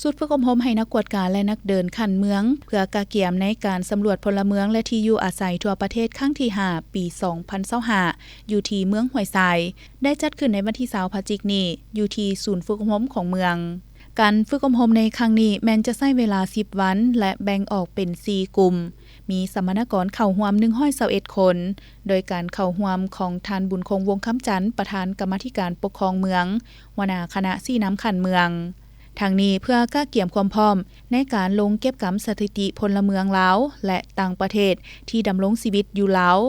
สุดฝึกอบรมให้นักกวดการและนักเดินขันเมืองเพื่อกะเกียมในการสำรวจพลเมืองและที่อยู่อาศัยทั่วประเทศครั้งที่5ปี 2025อยู่ที่เมืองห้วยทรายได้จัดขึ้นในวันที่20พฤศจิกายนนี้อยู่ที่ศูนย์ฝึกอบรมของเมืองการฝึกอบรมในครั้งนี้แม้นจะใช้เวลา10วันและแบ่งออกเป็น4กลุ่มมีสัมมนากรเข้าร่วม121คนโดยการเข้าร่วมของท่านบุญคงวงศ์คำจันทร์ประธานกรรมาธิการปกครองเมืองหัวหน้าคณะสีน้ำขันเมืองทางนี้เพื่อกะเกียมความพร้อมในการลงเก็บกำสถิติพลเมืองลาวและต่างประเทศที่ดำรงชีวิตอยู่ลาว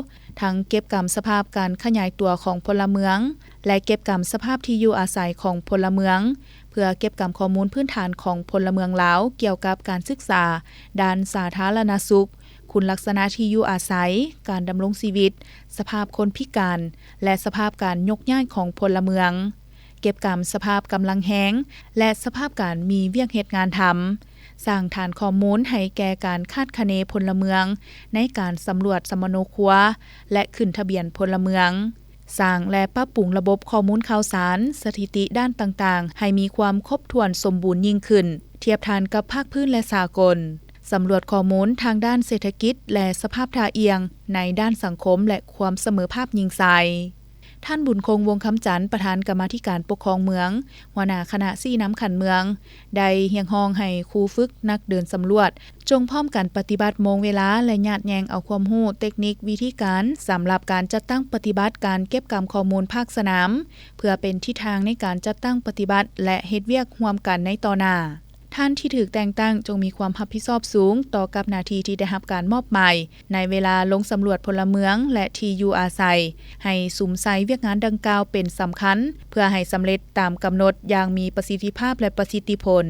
ทั้งเก็บกำสภาพการขยายตัวของพลเมืองและเก็บกำสภาพที่อยู่อาศัยของพลเมืองเพื่อเก็บกำข้อมูลพื้นฐานของพลเมืองลาวเกี่ยวกับการศึกษาด้านสาธารณสุขคุณลักษณะที่อยู่อาศัยการดำรงชีวิตสภาพคนพิการและสภาพการยกย้ายของพลเมืองเก็บกำสภาพกำลังแห้งและสภาพการมีเวียกเหตุงานทำสร้างฐานข้อมูลให้แก่การคาดคะเนพลเมืองในการสำรวจสมโนครัวและขึ้นทะเบียนพลเมืองสร้างและปรับปรุงระบบข้อมูลข่าวสารสถิติด้านต่างๆให้มีความครบถ้วนสมบูรณ์ยิ่งขึ้นเทียบทานกับภาคพื้นและสากลสำรวจข้อมูลทางด้านเศรษฐกิจและสภาพท่าเอียงในด้านสังคมและความเสมอภาพยิ่งใสท่านบุญคงวงคำจันทร์ประธานกรรมาธิการปกครองเมืองหัวหน้าคณะสีน้ำขันเมืองได้เฮียงฮ้องให้ครูฝึกนักเดินสำรวจจงพร้อมกันปฏิบัติโมงเวลาและญาติแยงเอาความรู้เทคนิควิธีการสำหรับการจัดตั้งปฏิบัติการเก็บกำข้อมูลภาคสนามเพื่อเป็นทิศทางในการจัดตั้งปฏิบัติและเฮ็ดเวียกร่วมกันในต่อหน้าท่านที่ถูกแต่งตั้งจงมีความรับผิดชอบสูงต่อกับหน้าที่ที่ได้รับการมอบหมายในเวลาลงสำรวจพลเมืองและที่อยู่อาศัยให้สุมใส่เวียกงานดังกล่าวเป็นสำคัญเพื่อให้สำเร็จตามกำหนดอย่างมีประสิทธิภาพและประสิทธิผล